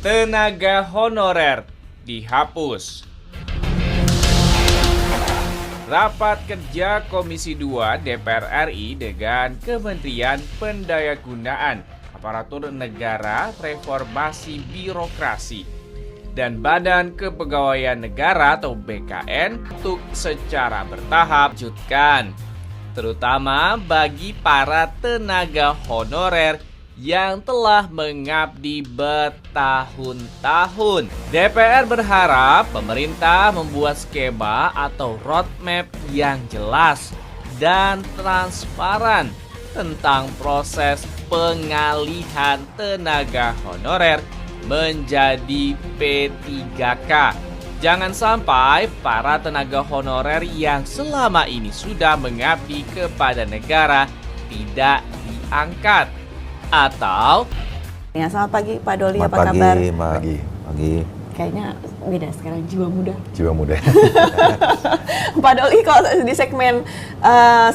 Tenaga honorer dihapus. Rapat kerja Komisi 2 DPR RI dengan Kementerian Pendayagunaan Aparatur Negara Reformasi Birokrasi dan Badan Kepegawaian Negara atau BKN untuk secara bertahap lanjutkan, terutama bagi para tenaga honorer yang telah mengabdi bertahun-tahun. DPR berharap pemerintah membuat skema atau roadmap yang jelas dan transparan tentang proses pengalihan tenaga honorer menjadi P3K. Jangan sampai para tenaga honorer yang selama ini sudah mengabdi kepada negara tidak diangkat. Atau ya, selamat pagi Pak Doli, Selamat apa pagi, kabar? Pagi. Kayaknya beda sekarang, jiwa muda. Jiwa muda. Pak Doli, kalau di segmen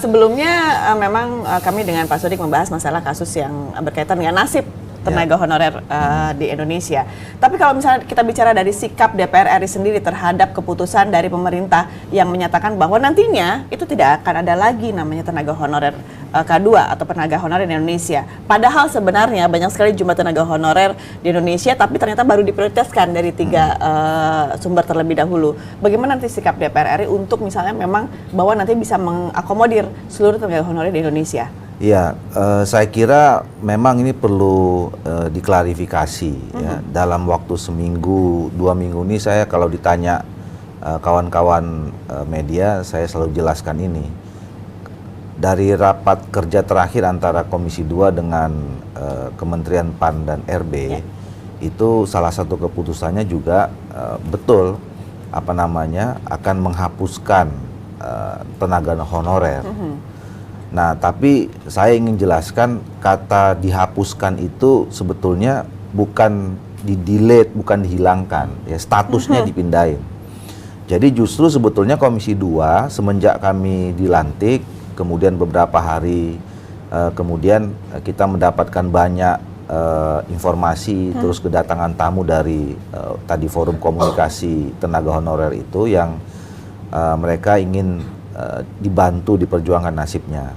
sebelumnya memang kami dengan Pak Sodik membahas masalah kasus yang berkaitan dengan nasib tenaga honorer di Indonesia. Tapi kalau misalnya kita bicara dari sikap DPR RI sendiri terhadap keputusan dari pemerintah yang menyatakan bahwa nantinya itu tidak akan ada lagi namanya tenaga honorer K2 atau tenaga honorer di Indonesia. Padahal sebenarnya banyak sekali jumlah tenaga honorer di Indonesia, tapi ternyata baru diprioritaskan dari 3 sumber terlebih dahulu. Bagaimana nanti sikap DPR RI untuk misalnya memang bahwa nanti bisa mengakomodir seluruh tenaga honorer di Indonesia? Iya, saya kira memang ini perlu diklarifikasi ya. Dalam waktu seminggu, 2 minggu ini saya kalau ditanya kawan-kawan media, saya selalu jelaskan ini. Dari rapat kerja terakhir antara Komisi 2 dengan Kementerian PAN dan RB, itu salah satu keputusannya juga betul akan menghapuskan tenaga honorer. Nah, tapi saya ingin jelaskan kata dihapuskan itu sebetulnya bukan di-delete, bukan dihilangkan, ya statusnya dipindahin. Jadi justru sebetulnya Komisi 2 semenjak kami dilantik, kemudian beberapa hari kemudian kita mendapatkan banyak informasi, terus kedatangan tamu dari tadi forum komunikasi tenaga honorer itu yang mereka ingin dibantu diperjuangkan nasibnya.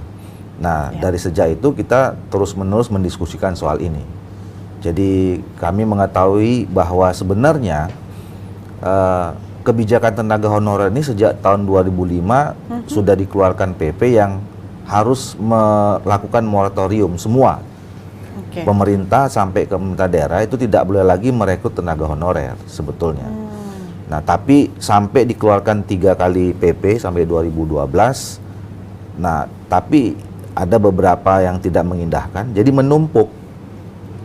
Nah, dari sejak itu kita terus-menerus mendiskusikan soal ini. Jadi kami mengetahui bahwa sebenarnya kebijakan tenaga honorer ini sejak tahun 2005 sudah dikeluarkan PP yang harus melakukan moratorium semua. Pemerintah sampai ke pemerintah daerah itu tidak boleh lagi merekrut tenaga honorer sebetulnya. Nah, tapi sampai dikeluarkan 3 kali PP sampai 2012. Nah, tapi ada beberapa yang tidak mengindahkan, jadi menumpuk.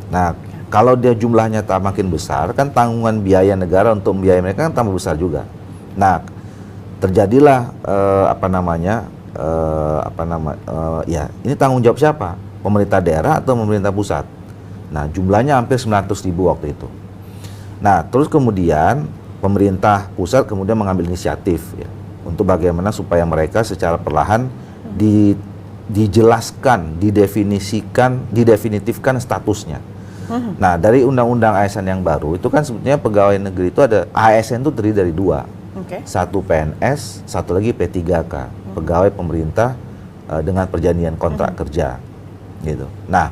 Nah, kalau dia jumlahnya makin besar, kan tanggungan biaya negara untuk biaya mereka kan tambah besar juga. Nah, terjadilah ya ini tanggung jawab siapa? Pemerintah daerah atau pemerintah pusat? Nah, jumlahnya hampir 900.000 waktu itu. Nah, terus kemudian pemerintah pusat kemudian mengambil inisiatif ya, untuk bagaimana supaya mereka secara perlahan dijelaskan, didefinitifkan statusnya. Nah, dari undang-undang ASN yang baru itu kan sebetulnya pegawai negeri itu ada ASN itu terdiri dari 2. Satu PNS, satu lagi P3K, pegawai pemerintah dengan perjanjian kontrak kerja gitu. Nah,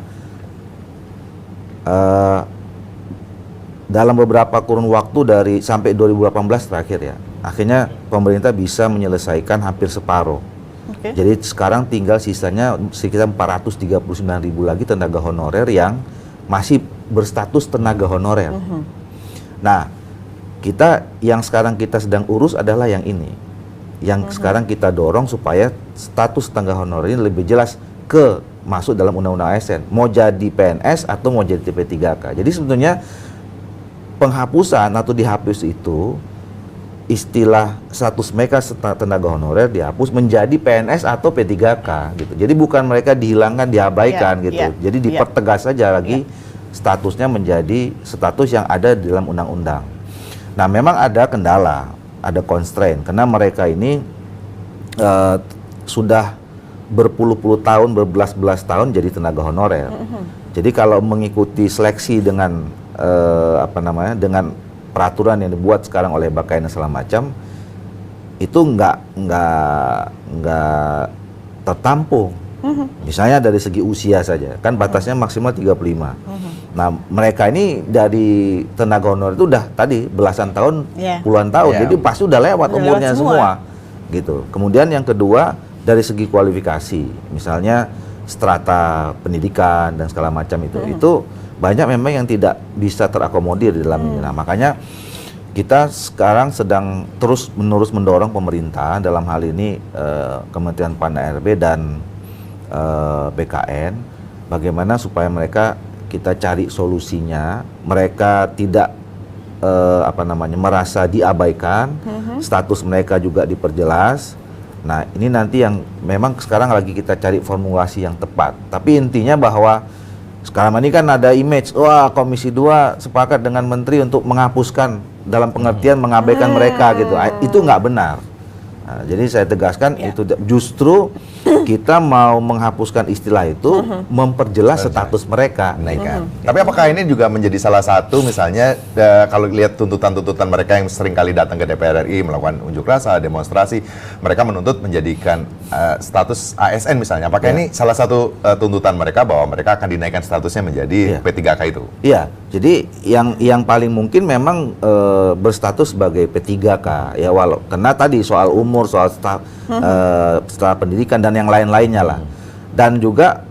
dalam beberapa kurun waktu sampai 2018 terakhir ya, akhirnya pemerintah bisa menyelesaikan hampir separuh. Jadi sekarang tinggal sisanya sekitar 439.000 lagi tenaga honorer yang masih berstatus tenaga honorer. Nah, yang sekarang kita sedang urus adalah yang ini. Yang sekarang kita dorong supaya status tenaga honorer ini lebih jelas masuk dalam undang-undang ASN. Mau jadi PNS atau mau jadi P3K. Jadi sebetulnya penghapusan atau dihapus itu istilah status mereka tenaga honorer dihapus menjadi PNS atau P3K gitu. Jadi bukan mereka dihilangkan, diabaikan gitu. Jadi dipertegas saja lagi statusnya menjadi status yang ada di dalam undang-undang. Nah, memang ada kendala, ada constraint karena mereka ini sudah berpuluh-puluh tahun, berbelas-belas tahun jadi tenaga honorer. Jadi kalau mengikuti seleksi dengan apa namanya, dengan peraturan yang dibuat sekarang oleh Bakain dan segala macam, itu nggak tertampung. Misalnya dari segi usia saja, kan batasnya maksimal 35. Nah, mereka ini dari tenaga honorer itu udah tadi belasan tahun, puluhan tahun, jadi pasti udah lewat umurnya semua. Gitu. Kemudian yang kedua, dari segi kualifikasi, misalnya strata pendidikan dan segala macam itu banyak memang yang tidak bisa terakomodir di dalam ini. Nah, makanya kita sekarang sedang terus-menerus mendorong pemerintah, dalam hal ini Kementerian PAN-RB dan BKN, bagaimana supaya mereka, kita cari solusinya, mereka tidak merasa diabaikan, status mereka juga diperjelas. Nah, ini nanti yang memang sekarang lagi kita cari formulasi yang tepat. Tapi intinya bahwa sekarang ini kan ada image, wah Komisi 2 sepakat dengan Menteri untuk menghapuskan, dalam pengertian mengabaikan mereka gitu. Itu nggak benar. Nah, jadi saya tegaskan itu justru kita mau menghapuskan istilah itu, memperjelas status mereka. Tapi apakah ini juga menjadi salah satu, misalnya kalau lihat tuntutan-tuntutan mereka yang sering kali datang ke DPR RI melakukan unjuk rasa, demonstrasi, mereka menuntut menjadikan status ASN misalnya. Apakah ini salah satu tuntutan mereka bahwa mereka akan dinaikkan statusnya menjadi P3K itu? Iya, jadi yang paling mungkin memang berstatus sebagai P3K ya, karena tadi soal umur, soal setelah pendidikan dan yang lain-lainnya lah. Dan juga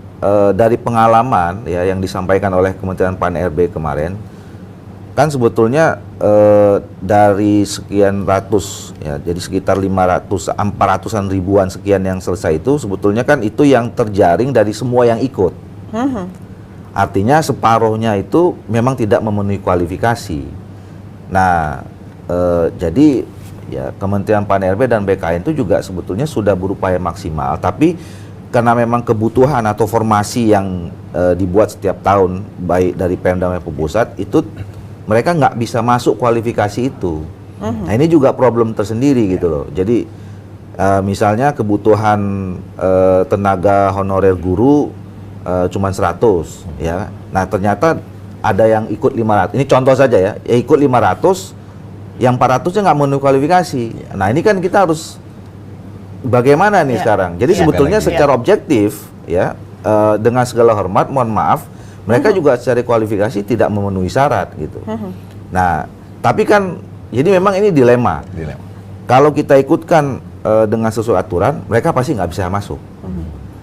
dari pengalaman ya yang disampaikan oleh Kementerian PAN-RB kemarin, kan sebetulnya dari sekian ratus ya, jadi sekitar 400-an ribuan sekian yang selesai itu, sebetulnya kan itu yang terjaring dari semua yang ikut. Artinya separuhnya itu memang tidak memenuhi kualifikasi. Nah, jadi ya Kementerian PAN-RB dan BKN itu juga sebetulnya sudah berupaya maksimal, tapi karena memang kebutuhan atau formasi yang dibuat setiap tahun baik dari Pemda maupun pusat, itu mereka nggak bisa masuk kualifikasi itu. Nah, ini juga problem tersendiri gitu loh. Jadi misalnya kebutuhan tenaga honorer guru cuma 100 ya. Nah, ternyata ada yang ikut 500. Ini contoh saja ya, ikut 500, yang 400-nya nggak memenuhi kualifikasi. Nah, ini kan kita harus bagaimana nih sekarang? Jadi sebetulnya secara objektif ya, dengan segala hormat, mohon maaf, mereka juga secara kualifikasi tidak memenuhi syarat gitu. Nah, tapi kan jadi memang ini dilema. Kalau kita ikutkan dengan sesuai aturan, mereka pasti nggak bisa masuk.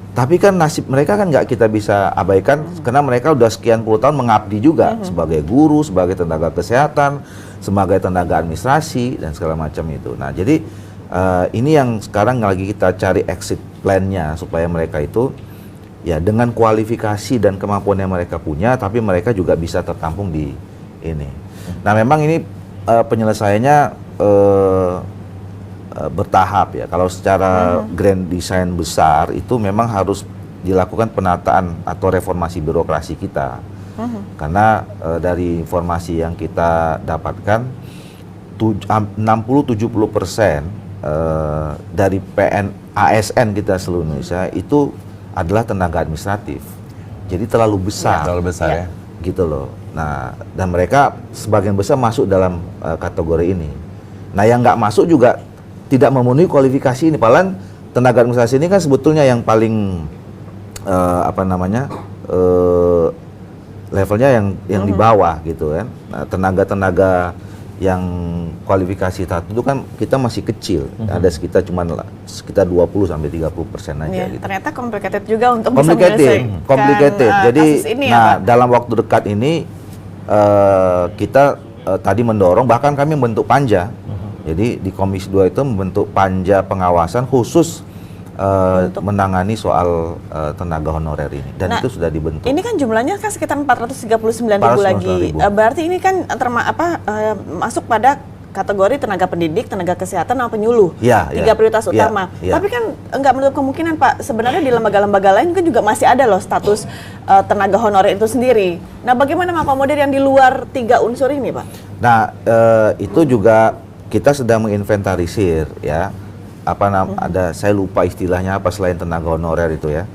Tapi kan nasib mereka kan nggak kita bisa abaikan, karena mereka udah sekian puluh tahun mengabdi juga sebagai guru, sebagai tenaga kesehatan, sebagai tenaga administrasi dan segala macam itu. Nah, jadi ini yang sekarang lagi kita cari exit plan-nya supaya mereka itu ya dengan kualifikasi dan kemampuan yang mereka punya, tapi mereka juga bisa tertampung di ini. Nah, memang ini penyelesaiannya bertahap ya. Kalau secara grand design besar itu memang harus dilakukan penataan atau reformasi birokrasi kita. Karena dari informasi yang kita dapatkan 60-70% dari ASN kita seluruh Indonesia itu adalah tenaga administratif. Jadi terlalu besar. Terlalu besar ya. Gitu loh. Nah, dan mereka sebagian besar masuk dalam kategori ini. Nah, yang nggak masuk juga tidak memenuhi kualifikasi ini. Padahal tenaga administrasi ini kan sebetulnya yang paling levelnya yang di bawah gitu kan. Nah, tenaga-tenaga yang kualifikasi tertentu kan kita masih kecil. Ada sekitar 20-30% aja gitu. Ternyata complicated juga untuk bisa menyelesaikan Jadi kasus ini dalam waktu dekat ini kita tadi mendorong, bahkan kami membentuk panja. Jadi di Komisi 2 itu membentuk panja pengawasan khusus menangani soal tenaga honorer ini, dan itu sudah dibentuk. Ini kan jumlahnya kan sekitar 439.000 lagi. Berarti ini kan masuk pada kategori tenaga pendidik, tenaga kesehatan, sama penyuluh. Tiga prioritas utama. Tapi kan nggak menutup kemungkinan, Pak, sebenarnya di lembaga-lembaga lain kan juga masih ada loh status tenaga honorer itu sendiri. Nah, bagaimana mengakomodir yang di luar 3 unsur ini, Pak? Nah, itu juga kita sedang menginventarisir ya. Ada, saya lupa istilahnya apa selain tenaga honorer itu ya.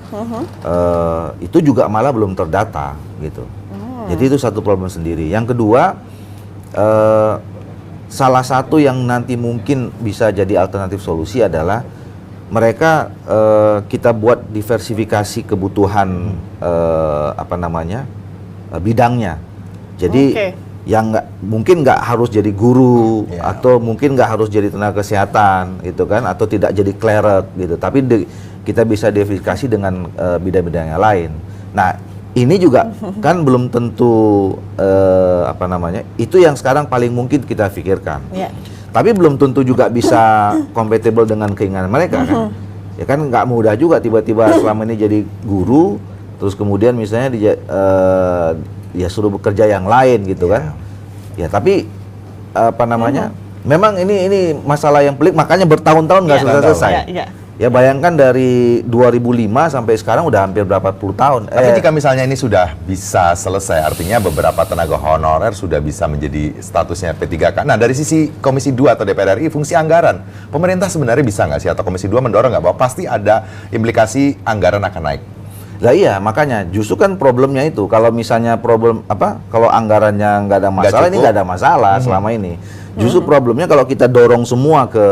Itu juga malah belum terdata gitu. Jadi itu satu problem sendiri. Yang kedua, salah satu yang nanti mungkin bisa jadi alternatif solusi adalah mereka kita buat diversifikasi kebutuhan bidangnya. Jadi yang mungkin nggak harus jadi guru atau mungkin nggak harus jadi tenaga kesehatan gitu kan, atau tidak jadi cleric gitu. Tapi kita bisa diversifikasi dengan bidang-bidang yang lain. Nah, ini juga kan belum tentu itu yang sekarang paling mungkin kita pikirkan. Tapi belum tentu juga bisa compatible dengan keinginan mereka kan. Ya kan nggak mudah juga tiba-tiba selama ini jadi guru, terus kemudian misalnya ya suruh bekerja yang lain gitu kan. Ya tapi memang ini masalah yang pelik, makanya bertahun-tahun nggak selesai. Ya bayangkan dari 2005 sampai sekarang udah hampir berapa puluh tahun. Tapi jika misalnya ini sudah bisa selesai, artinya beberapa tenaga honorer sudah bisa menjadi statusnya P3K. Nah, dari sisi Komisi 2 atau DPR RI, fungsi anggaran, pemerintah sebenarnya bisa nggak sih, atau Komisi 2 mendorong nggak bahwa pasti ada implikasi anggaran akan naik? Lah iya, makanya justru kan problemnya itu, kalau misalnya kalau anggarannya nggak ada masalah, ini nggak ada masalah selama ini. Justru problemnya kalau kita dorong semua ke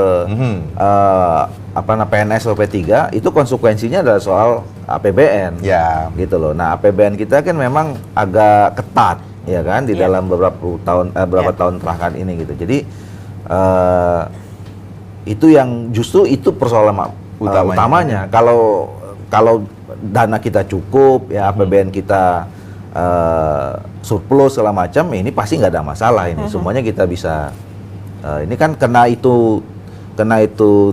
PNS atau P3, itu konsekuensinya adalah soal APBN, gitu loh. Nah, APBN kita kan memang agak ketat, ya kan, di dalam beberapa tahun terakhir ini gitu. Jadi itu yang justru itu persoalan utamanya. Kalau dana kita cukup, ya APBN kita surplus segala macam, ini pasti nggak ada masalah ini. Semuanya kita bisa. Ini kan karena itu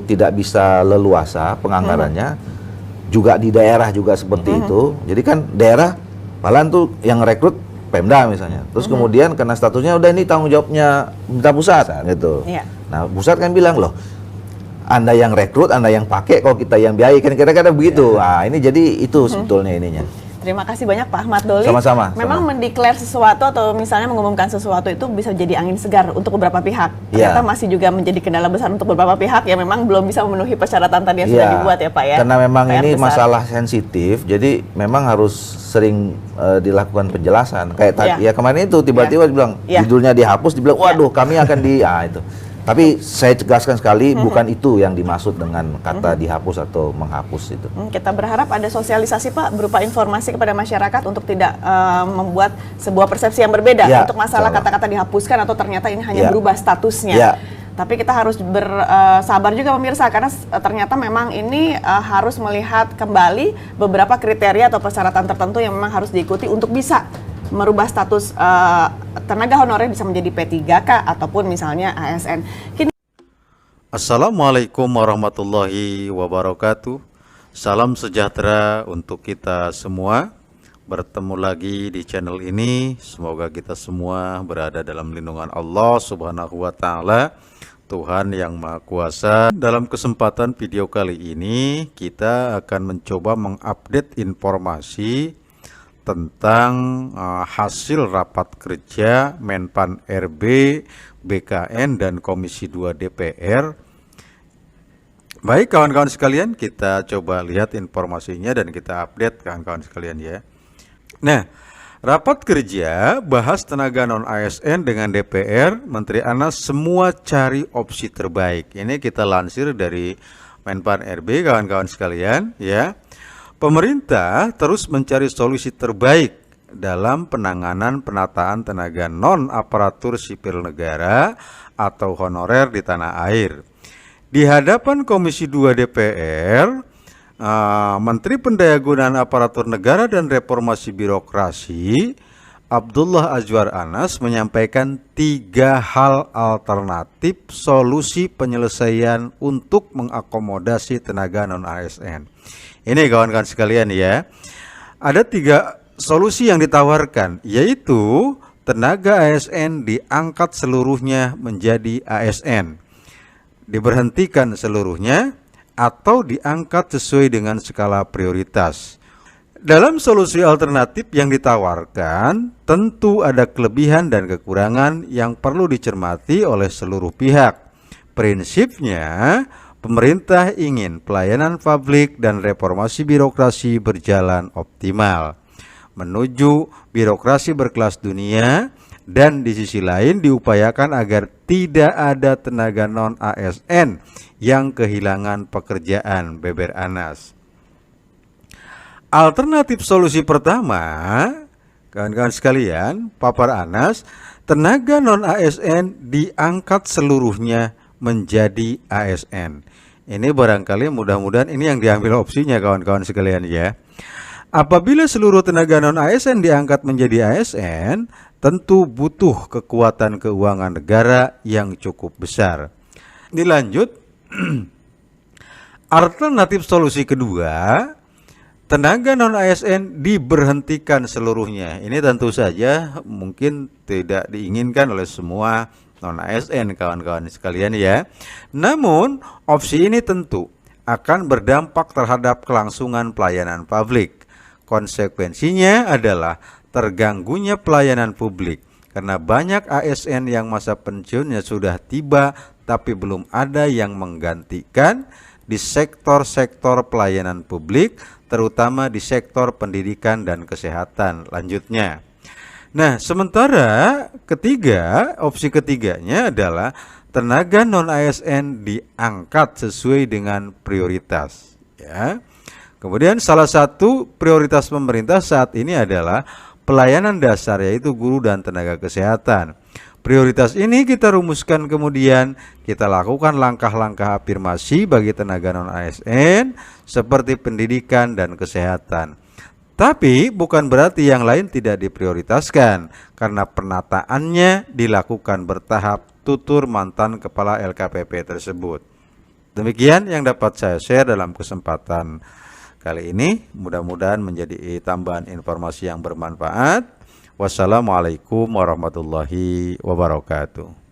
tidak bisa leluasa penganggarannya, juga di daerah juga seperti itu. Jadi kan daerah malah tuh yang rekrut Pemda misalnya. Terus kemudian karena statusnya udah ini tanggung jawabnya pemerintah pusat gitu. Nah, pusat kan bilang, loh, Anda yang rekrut, Anda yang pakai, kok kita yang biayai, kan kira-kira begitu. Nah, ini jadi itu sebetulnya ininya. Terima kasih banyak Pak Ahmad Doli. Sama-sama. Memang mendeklar sesuatu atau misalnya mengumumkan sesuatu itu bisa jadi angin segar untuk beberapa pihak. Ternyata masih juga menjadi kendala besar untuk beberapa pihak yang memang belum bisa memenuhi persyaratan tadi yang sudah dibuat ya Pak ya. Karena memang ini masalah sensitif, jadi memang harus sering dilakukan penjelasan. Kayak tadi ya kemarin itu tiba-tiba dibilang judulnya dihapus, dibilang waduh kami akan itu. Tapi saya tegaskan sekali, bukan itu yang dimaksud dengan kata dihapus atau menghapus itu. Kita berharap ada sosialisasi Pak, berupa informasi kepada masyarakat untuk tidak membuat sebuah persepsi yang berbeda untuk masalah kata-kata dihapuskan atau ternyata ini hanya berubah statusnya. Tapi kita harus bersabar juga pemirsa, karena ternyata memang ini harus melihat kembali beberapa kriteria atau persyaratan tertentu yang memang harus diikuti untuk bisa merubah status tenaga honorer bisa menjadi P3K ataupun misalnya ASN. Assalamualaikum warahmatullahi wabarakatuh. Salam sejahtera untuk kita semua. Bertemu lagi di channel ini. Semoga kita semua berada dalam lindungan Allah Subhanahu wa Ta'ala, Tuhan yang Maha Kuasa. Dalam kesempatan video kali ini, kita akan mencoba mengupdate informasi tentang hasil rapat kerja Menpan RB, BKN, dan Komisi 2 DPR. Baik kawan-kawan sekalian, kita coba lihat informasinya dan kita update kawan-kawan sekalian ya. Nah, rapat kerja bahas tenaga non-ASN dengan DPR, Menteri Anas semua cari opsi terbaik. Ini kita lansir dari Menpan RB kawan-kawan sekalian ya. Pemerintah terus mencari solusi terbaik dalam penanganan penataan tenaga non-aparatur sipil negara atau honorer di tanah air. Di hadapan Komisi 2 DPR, Menteri Pendayagunaan Aparatur Negara dan Reformasi Birokrasi, Abdullah Azwar Anas, menyampaikan 3 hal alternatif solusi penyelesaian untuk mengakomodasi tenaga non-ASN. Ini kawan-kawan sekalian ya, ada 3 solusi yang ditawarkan, yaitu tenaga ASN diangkat seluruhnya menjadi ASN, diberhentikan seluruhnya, atau diangkat sesuai dengan skala prioritas. Dalam solusi alternatif yang ditawarkan, tentu ada kelebihan dan kekurangan yang perlu dicermati oleh seluruh pihak. Prinsipnya, pemerintah ingin pelayanan publik dan reformasi birokrasi berjalan optimal. menuju birokrasi berkelas dunia, dan di sisi lain diupayakan agar tidak ada tenaga non-ASN yang kehilangan pekerjaan. Beber Anas. Alternatif solusi pertama, kawan-kawan sekalian, papar Anas, tenaga non-ASN diangkat seluruhnya menjadi ASN. Ini barangkali mudah-mudahan ini yang diambil opsinya kawan-kawan sekalian ya. Apabila seluruh tenaga non-ASN diangkat menjadi ASN, tentu butuh kekuatan keuangan negara yang cukup besar. Dilanjut, alternatif solusi kedua, tenaga non-ASN diberhentikan seluruhnya. Ini tentu saja mungkin tidak diinginkan oleh semua non-ASN kawan-kawan sekalian ya. Namun opsi ini tentu akan berdampak terhadap kelangsungan pelayanan publik. Konsekuensinya adalah terganggunya pelayanan publik karena banyak ASN yang masa pensiunnya sudah tiba tapi belum ada yang menggantikan di sektor-sektor pelayanan publik, terutama di sektor pendidikan dan kesehatan. Lanjutnya, nah, sementara opsi ketiganya adalah tenaga non-ASN diangkat sesuai dengan prioritas. Ya. Kemudian salah satu prioritas pemerintah saat ini adalah pelayanan dasar, yaitu guru dan tenaga kesehatan. Prioritas ini kita rumuskan kemudian kita lakukan langkah-langkah afirmasi bagi tenaga non-ASN seperti pendidikan dan kesehatan. Tapi bukan berarti yang lain tidak diprioritaskan, karena penataannya dilakukan bertahap tutur mantan kepala LKPP tersebut. Demikian yang dapat saya share dalam kesempatan kali ini. Mudah-mudahan menjadi tambahan informasi yang bermanfaat. Wassalamualaikum warahmatullahi wabarakatuh.